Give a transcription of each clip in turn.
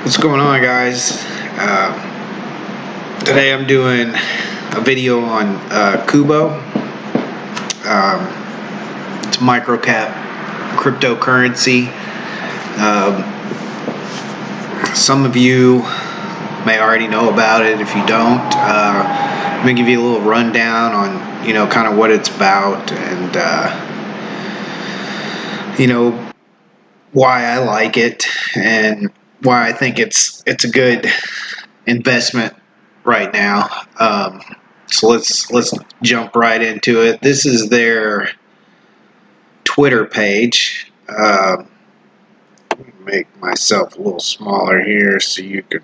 What's going on, guys? Today I'm doing a video on Kubo. It's microcap cryptocurrency. Some of you may already know about it. If you don't, I'm gonna give you a little rundown on kind of what it's about and why I like it and why I think it's a good investment right now. So let's jump right into it. This is their Twitter page. Make myself a little smaller here so you can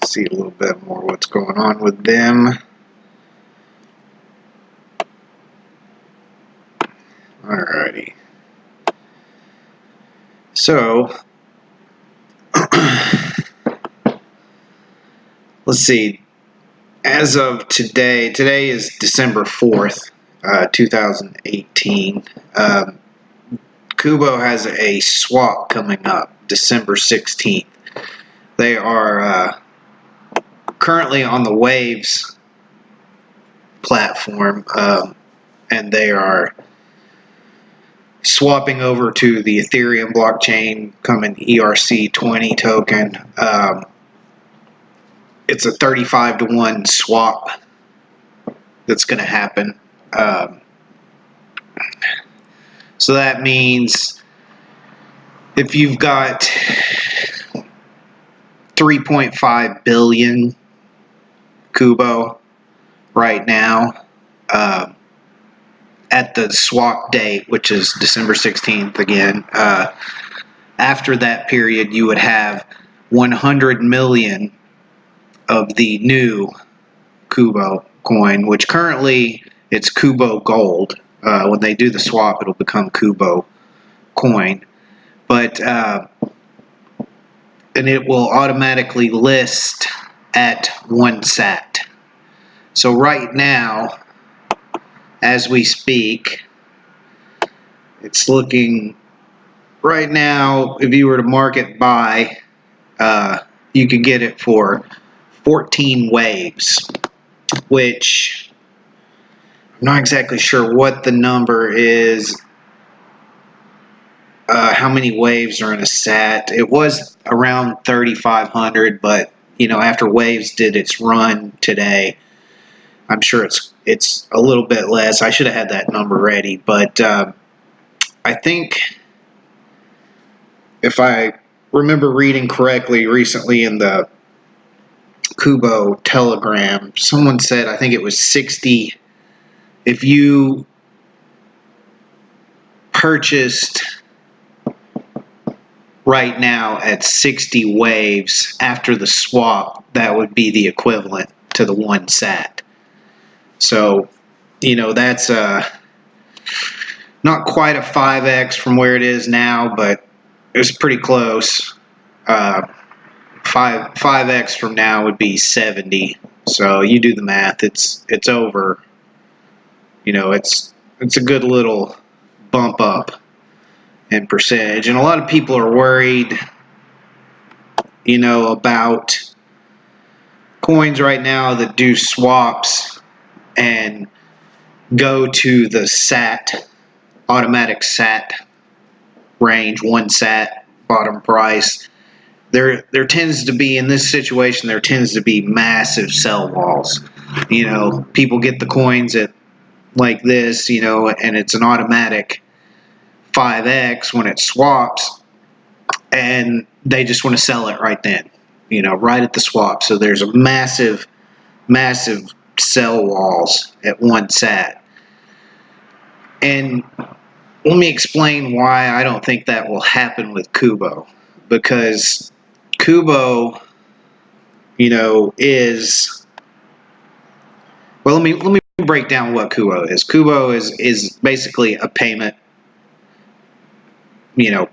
see a little bit more what's going on with them. Alrighty. So let's see. As of today is December 4th, 2018. Kubo has a swap coming up December 16th. They are currently on the Waves platform, and they are swapping over to the Ethereum blockchain, coming ERC20 token. It's a 35-to-1 swap that's going to happen. So that means if you've got 3.5 billion Kubo right now, at the swap date, which is December 16th again, after that period you would have 100 million of the new Kubo coin, which currently it's Kubo Gold. When they do the swap, it'll become Kubo coin, but and it will automatically list at 1 sat. So right now, as we speak, it's looking right now, if you were to market buy, you could get it for 14 waves, which I'm not exactly sure what the number is, how many waves are in a sat. It was around 3,500, but after Waves did its run today, I'm sure it's a little bit less. I should have had that number ready, but I think if I remember reading correctly recently in the Kubo Telegram, someone said, I think it was 60. If you purchased right now at 60 waves after the swap, that would be the equivalent to the 1 sat. So, that's not quite a 5x from where it is now, but it's pretty close. 5x from now would be 70. So you do the math. It's over. It's a good little bump up in percentage, and a lot of people are worried, about coins right now that do swaps and go to the sat, automatic sat range, 1 sat bottom price. There tends to be, in this situation, there tends to be massive sell walls. People get the coins at like this, and it's an automatic 5x when it swaps, and they just want to sell it right then, right at the swap. So there's a massive sell walls at 1 sat. And let me explain why I don't think that will happen with Kubo. Because Kubo, is... Well, let me break down what Kubo is. Kubo is basically a payment,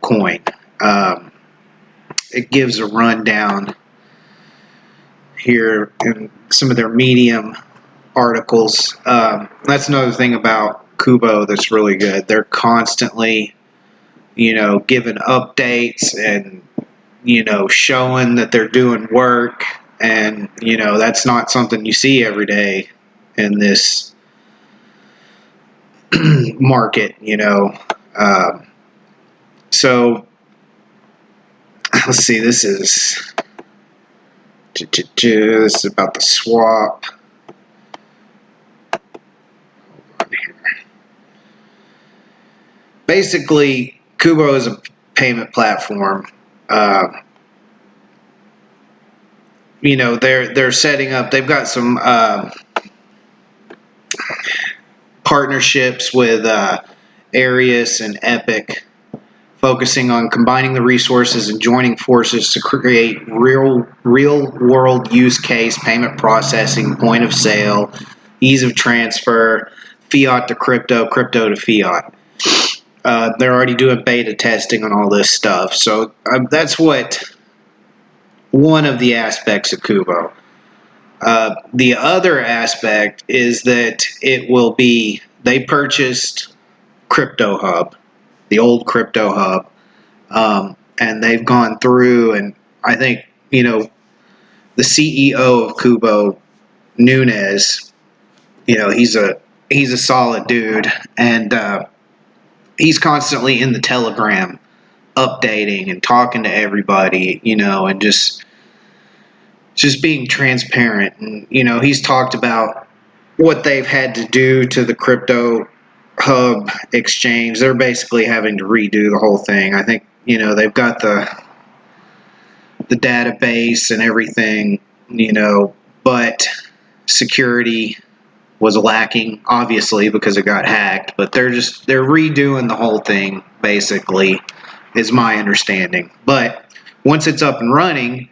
coin. It gives a rundown here in some of their Medium articles. That's another thing about Kubo that's really good. They're constantly, giving updates and showing that they're doing work, and that's not something you see every day in this market. So let's see. This is about the swap. Basically, Kubo is a payment platform. They're setting up. They've got some partnerships with Arius and Epic, focusing on combining the resources and joining forces to create real world use case payment processing, point of sale, ease of transfer, fiat to crypto, crypto to fiat. They're already doing beta testing on all this stuff. So that's one of the aspects of Kubo. The other aspect is that they purchased Crypto Hub, the old Crypto Hub, and they've gone through, and I think, the CEO of Kubo, Nunez, he's a solid dude, and he's constantly in the Telegram updating and talking to everybody, and just being transparent. And he's talked about what they've had to do to the Crypto Hub exchange. They're basically having to redo the whole thing. I think they've got the database and everything, but security was lacking, obviously, because it got hacked. But they're redoing the whole thing, basically, is my understanding. But once it's up and running,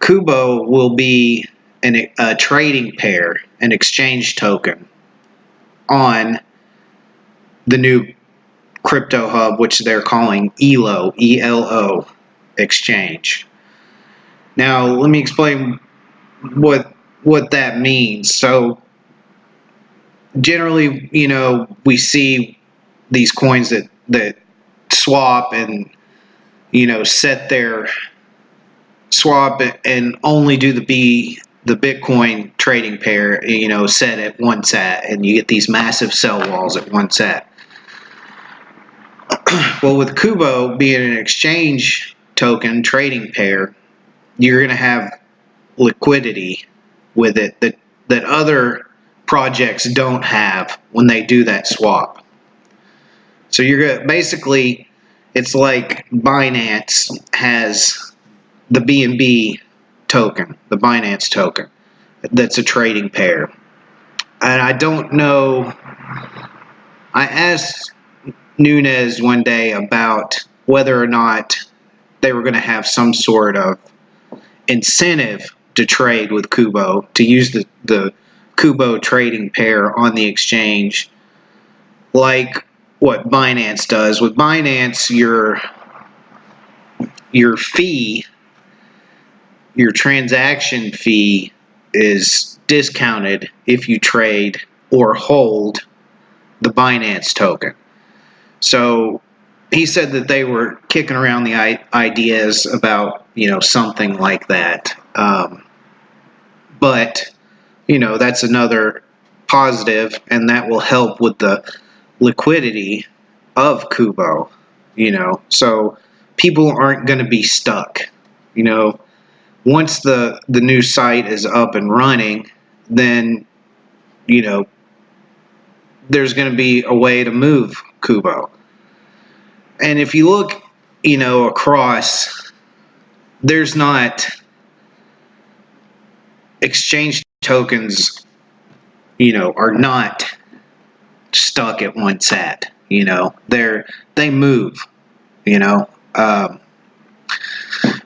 Kubo will be a trading pair, an exchange token on the new Crypto Hub, which they're calling ELO, ELO exchange. Now, let me explain what that means. So, generally, we see these coins that swap and set their swap and only do the Bitcoin trading pair, set at 1 sat, and you get these massive sell walls at 1 sat. Well, with Kubo being an exchange token trading pair, you're going to have liquidity with it that other projects don't have when they do that swap. So basically, it's like Binance has the BNB token, the Binance token, that's a trading pair. And I don't know, I asked Nunez one day about whether or not they were going to have some sort of incentive to trade with Kubo, to use the Kubo trading pair on the exchange, like what Binance does. With Binance, your fee, your transaction fee, is discounted if you trade or hold the Binance token. So he said that they were kicking around the ideas about something like that. But that's another positive, and that will help with the liquidity of Kubo. So people aren't going to be stuck. Once the new site is up and running, then there's going to be a way to move Kubo. And if you look across, there's not exchange tokens are not stuck at 1 sat. They move. Of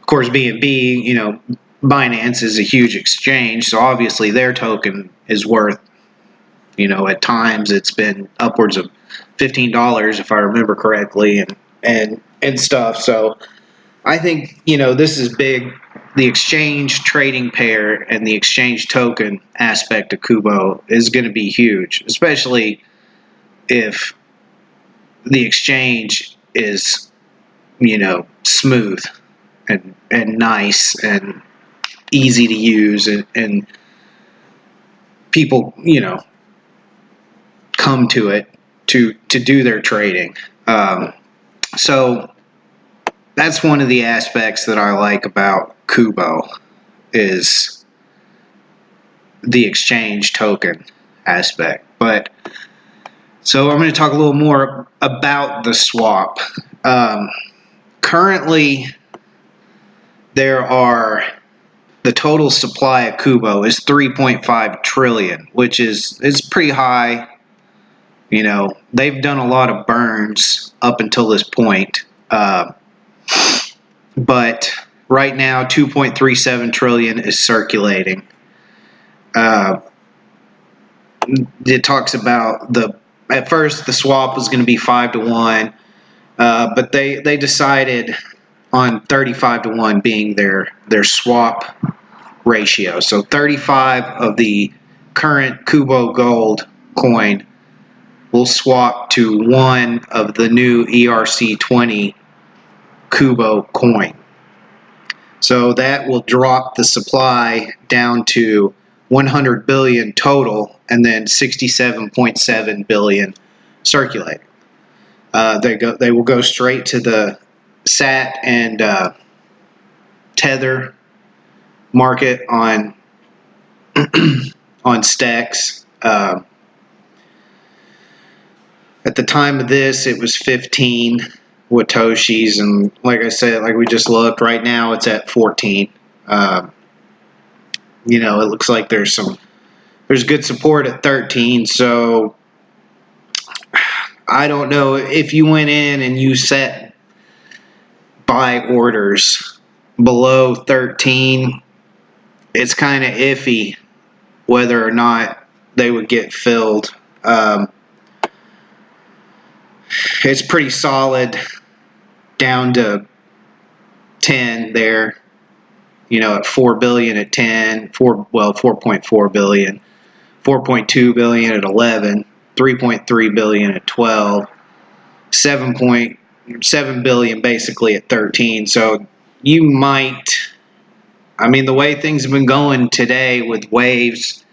course, BNB, Binance is a huge exchange, so obviously their token is worth, at times it's been upwards of $15 if I remember correctly, and stuff. So I think this is big. The exchange trading pair and the exchange token aspect of Kubo is going to be huge, especially if the exchange is smooth. and nice and easy to use, and people, come to it to do their trading. So that's one of the aspects that I like about Kubo, is the exchange token aspect. But so I'm going to talk a little more about the swap. Currently, the total supply of Kubo is 3.5 trillion, which is pretty high. They've done a lot of burns up until this point. But right now, 2.37 trillion is circulating. It talks about at first the swap was going to be 5-1, but they decided on 35-1 being their swap ratio. So 35 of the current Kubo Gold coin will swap to 1 of the new ERC20 Kubo coin. So that will drop the supply down to 100 billion total, and then 67.7 billion circulating. They will go straight to the SAT and Tether market on on Stex. At the time of this, it was 15 Watoshis, and like I said, like we just looked, right now it's at 14. It looks like there's good support at 13. So I don't know if you went in and you set buy orders below 13. It's kind of iffy whether or not they would get filled. It's pretty solid down to 10 there, at 4 billion at 10, 4.4 billion, 4.2 billion at 11, 3.3 billion at 12, 7.7 billion basically at 13. So you might, the way things have been going today with Waves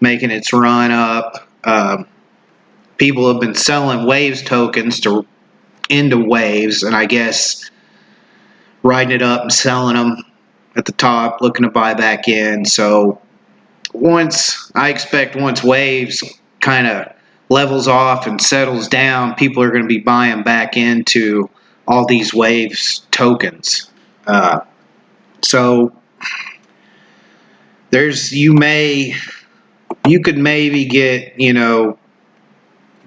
making its run up, people have been selling Waves tokens into Waves, and I guess riding it up and selling them at the top, looking to buy back in. So I expect once Waves kind of levels off and settles down, people are going to be buying back into all these Waves tokens. So you could maybe get,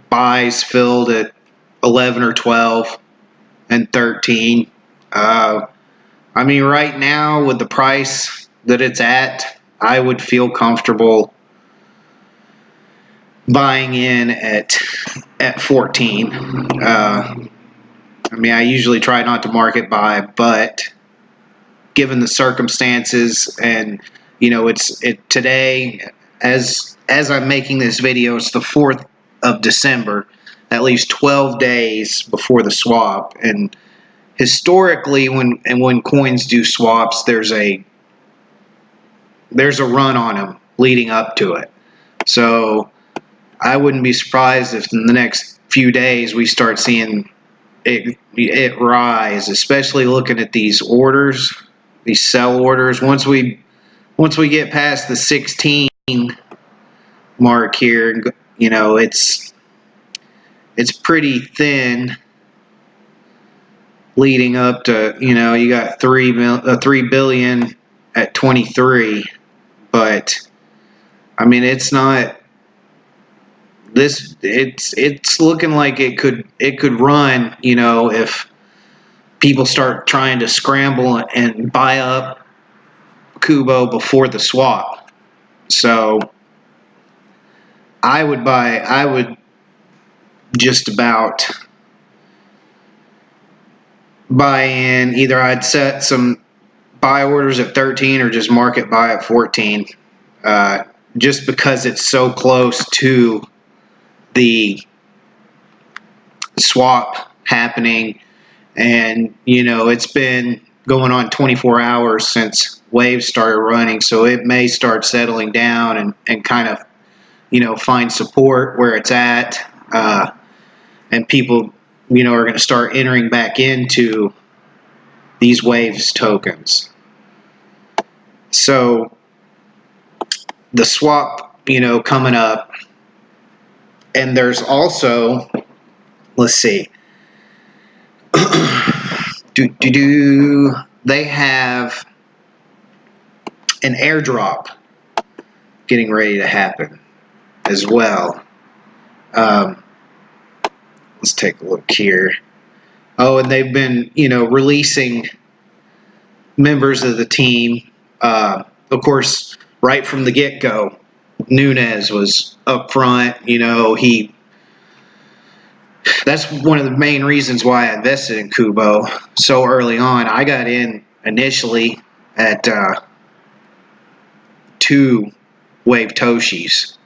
buys filled at 11 or 12 and 13. Right now with the price that it's at, I would feel comfortable buying in at 14. I usually try not to market buy, but given the circumstances, and today, as I'm making this video, it's the 4th of December, at least 12 days before the swap. And historically, when coins do swaps, there's a run on them leading up to it. So I wouldn't be surprised if in the next few days we start seeing it rise, especially looking at these orders, these sell orders. Once we get past the 16 mark here, it's pretty thin leading up to, you got 3 billion at 23, but it's not this. It's looking like it could run, if people start trying to scramble and buy up Kubo before the swap. So I would just about buy in. Either I'd set some buy orders at 13 or just market buy at 14, just because it's so close to the swap happening. And it's been going on 24 hours since waves started running, so it may start settling down and kind of, find support where it's at, and people, are going to start entering back into these waves tokens. So the swap, coming up, and there's also, let's see, they have an airdrop getting ready to happen as well. Let's take a look here. Oh, and they've been, releasing members of the team. Of course, right from the get-go, Nunez was up front. That's one of the main reasons why I invested in Kubo so early on. I got in initially at 2 Wave Toshis,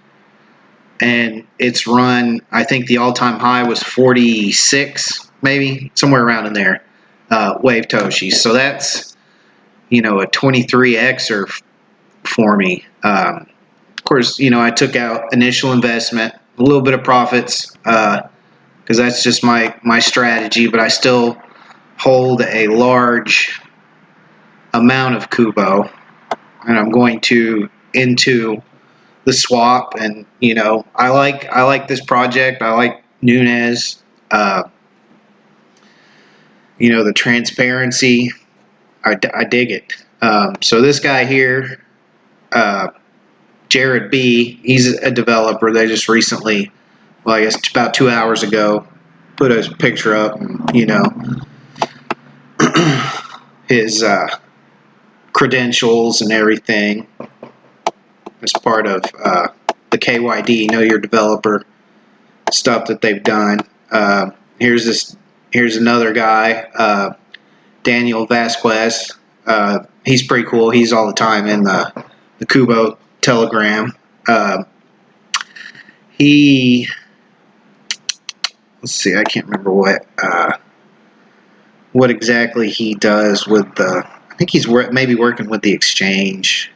and it's run, I think the all-time high was 46, maybe, somewhere around in there, Wave Toshis. So that's, a 23xer for me. Of course, I took out initial investment, a little bit of profits, because that's just my strategy, but I still hold a large amount of Kubo, and I'm going into the swap, and I like this project. I like Nunez. The transparency. I dig it. So this guy here, Jared B. He's a developer. They just recently, well, I guess about 2 hours ago, put a picture up. His credentials and everything as part of the KYD, Know Your Developer stuff that they've done. Here's another guy, Daniel Vasquez. He's pretty cool. He's all the time in the Kubo Telegram. Let's see, I can't remember what exactly he does with the. I think he's maybe working with the exchange.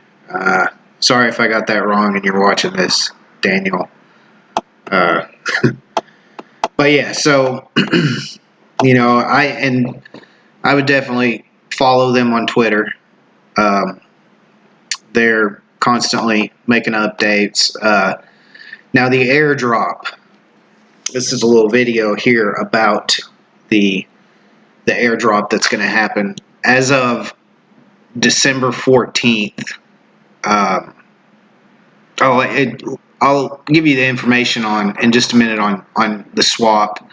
Sorry if I got that wrong and you're watching this, Daniel. But yeah, so I would definitely follow them on Twitter. They're constantly making updates. Now the airdrop. This is a little video here about the airdrop that's going to happen as of December 14th. I'll give you the information in just a minute on the swap.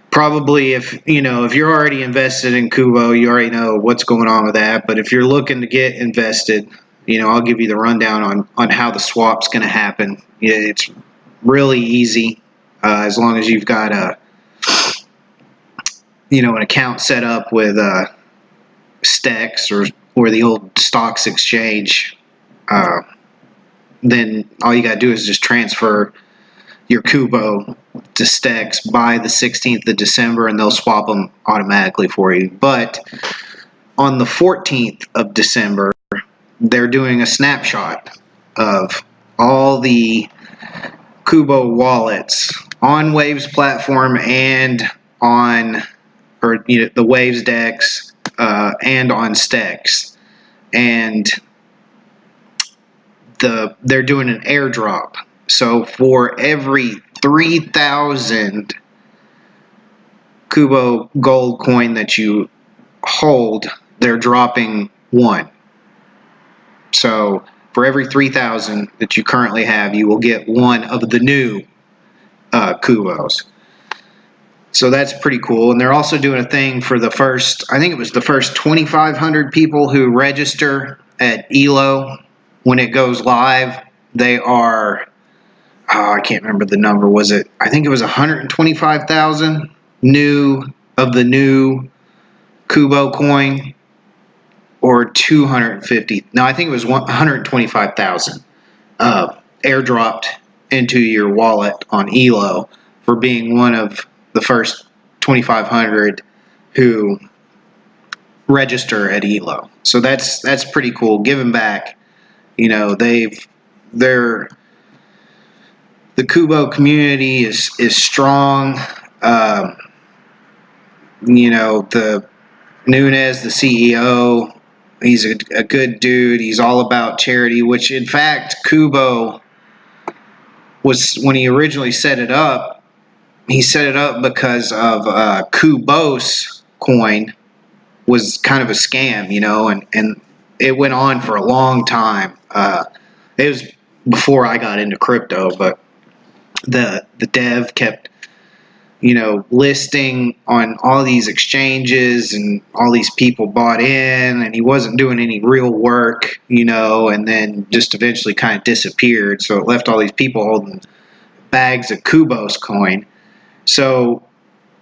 Probably if you're already invested in Kubo, you already know what's going on with that. But if you're looking to get invested, I'll give you the rundown on how the swap's going to happen. It's really easy, as long as you've got an account set up with Stex or the old stocks exchange. Then all you got to do is just transfer your Kubo to Stex by the 16th of December, and they'll swap them automatically for you. But on the 14th of December, they're doing a snapshot of all the Kubo wallets on Waves platform and on the Waves DEX and on Stex, and they're doing an airdrop. So for every 3,000 Kubo gold coin that you hold, they're dropping 1. So for every 3,000 that you currently have, you will get 1 of the new Kubos. So that's pretty cool. And they're also doing a thing for the first, I think it was the first 2,500 people who register at ELO. When it goes live, they are, I can't remember the number. I think it was 125,000 of the new Kubo coin, or 250. No, I think it was 125,000 airdropped into your wallet on ELO for being one of the first 2,500 who register at ELO. So that's pretty cool. Giving back. You know, they're the Kubo community is strong. You know, the Nunez, the CEO, he's a good dude. He's all about charity, which in fact Kubo was, when he originally set it up, he set it up because of Kubos coin was kind of a scam, you know, and it went on for a long time. It was before I got into crypto, but the dev kept, you know, listing on all these exchanges, and all these people bought in, and he wasn't doing any real work, you know, and then just eventually kind of disappeared. So it left all these people holding bags of Kubos coin. So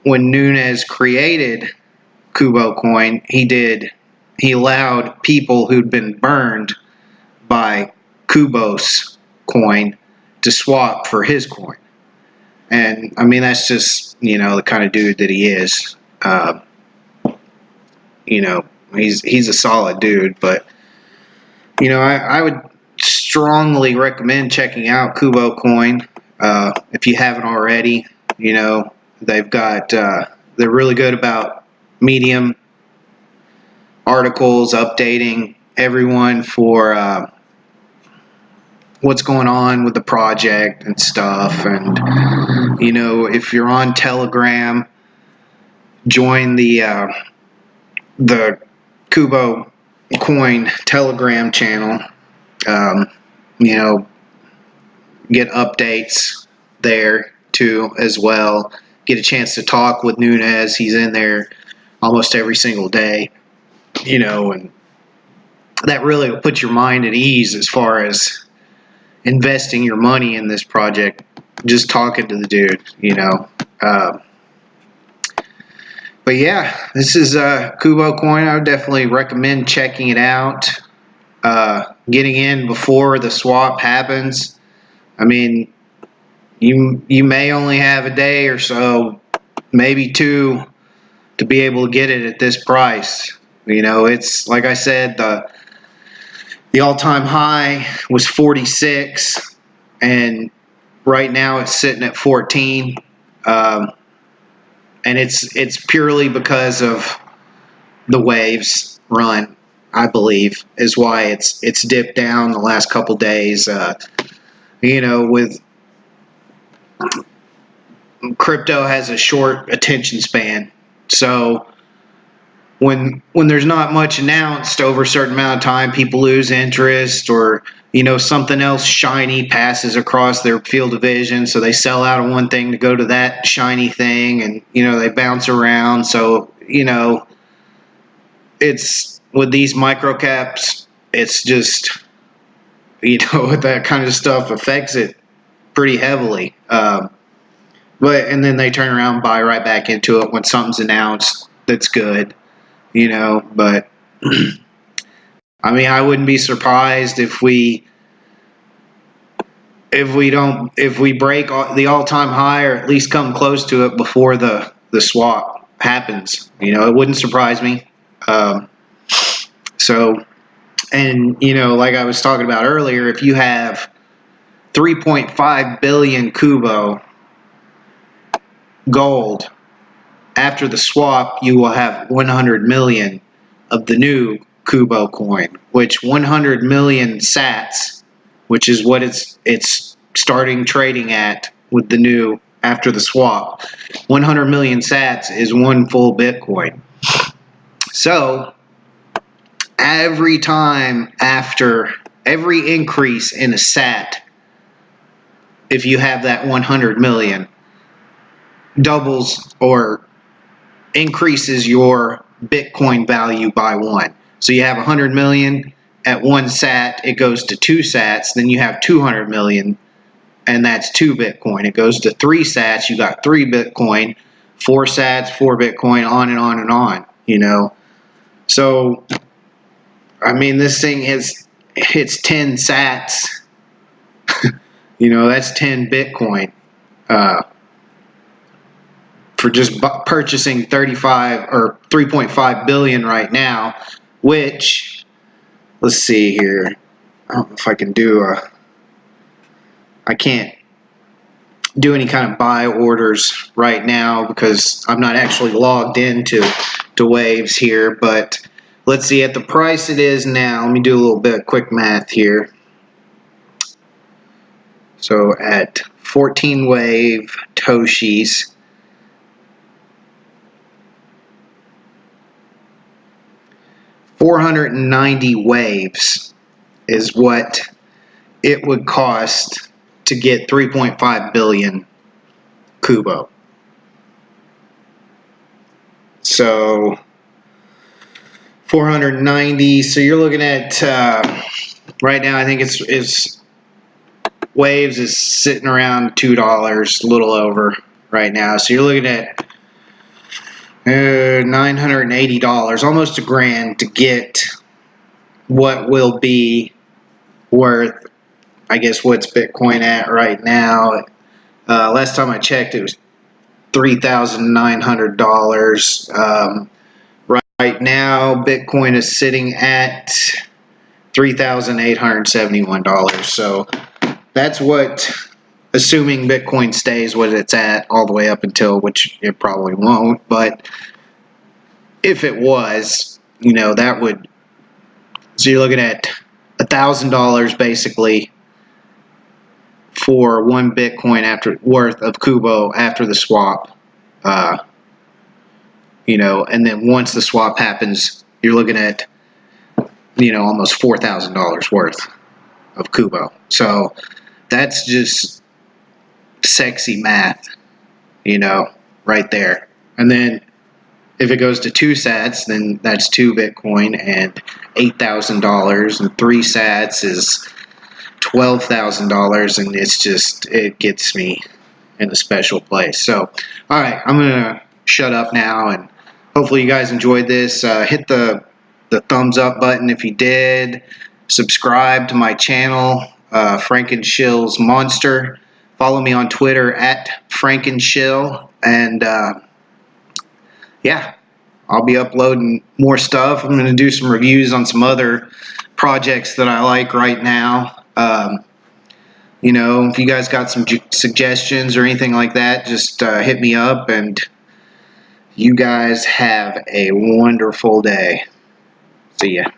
when Nunez created Kubo coin, he allowed people who'd been burned by Kubos coin to swap for his coin. And I mean, that's just, you know, the kind of dude that he is. You know, he's a solid dude. But you know, I would strongly recommend checking out Kubo coin if you haven't already. You know, they've got they're really good about Medium articles, updating everyone for what's going on with the project and stuff. And you know, if you're on Telegram, join the Kubo coin Telegram channel. You know, get updates there too as well. Get a chance to talk with Nunez. He's in there almost every single day. You know, and that really will put your mind at ease as far as investing your money in this project. Just talking to the dude, you know. But yeah, this is Kubo coin. I would definitely recommend checking it out. Getting in before the swap happens. I mean, you may only have a day or so, maybe two, to be able to get it at this price. You know, it's like I said, the all-time high was 46, and right now it's sitting at 14. And it's purely because of the waves run, I believe, is why it's dipped down the last couple days. You know, with crypto has a short attention span, so when there's not much announced over a certain amount of time, people lose interest, or you know, something else shiny passes across their field of vision, so they sell out of one thing to go to that shiny thing, and you know, they bounce around. So you know, it's with these microcaps, it's just, you know, that kind of stuff affects it pretty heavily. But and then they turn around and buy right back into it when something's announced that's good, you know. But I mean, I wouldn't be surprised if we break the all-time high, or at least come close to it before the swap happens. You know, it wouldn't surprise me. So, and you know, like I was talking about earlier, if you have 3.5 billion Kubo gold, after the swap, you will have 100 million of the new Kubo coin, which 100 million sats, which is what it's starting trading at with the new, after the swap. 100 million sats is one full Bitcoin. So every time after every increase in a sat, if you have that 100 million, doubles or increases your Bitcoin value by one. So you have 100 million at one sat, it goes to two sats, then you have 200 million, and that's 2 Bitcoin. It goes to 3 sats, you got 3 Bitcoin, 4 sats, 4 Bitcoin, on and on and on, you know. So, I mean, this thing hits 10 sats, you know, that's 10 Bitcoin. for just purchasing 35 or 3.5 billion right now, which, let's see here. I don't know if I can do I can't do any kind of buy orders right now because I'm not actually logged into Waves here, but let's see at the price it is now. Let me do a little bit of quick math here. So at 14 wave Toshis, 490 waves is what it would cost to get 3.5 billion Kubo. So 490. So you're looking at right now. I think it's Waves is sitting around $2, a little over right now. So you're looking at $980, almost $1,000 to get what will be worth, I guess, what's Bitcoin at right now. Last time I checked, it was $3,900. Right now, Bitcoin is sitting at $3,871. So that's what, assuming Bitcoin stays what it's at all the way up until, which it probably won't, but if it was, you know, that would, so you're looking at $1,000 basically for 1 Bitcoin worth of Kubo after the swap. You know, and then once the swap happens, you're looking at, you know, almost $4,000 worth of Kubo. So that's just sexy math, you know, right there. And then if it goes to 2 sats, then that's 2 Bitcoin and $8,000, and 3 sats is $12,000, and it's just, it gets me in a special place. So, all right, I'm gonna shut up now, and hopefully you guys enjoyed this. Hit the thumbs up button if you did. Subscribe to my channel, Frankenshill's Monster. Follow me on Twitter at Frankenshill, and yeah, I'll be uploading more stuff. I'm going to do some reviews on some other projects that I like right now. You know, if you guys got some suggestions or anything like that, just hit me up, and you guys have a wonderful day. See ya.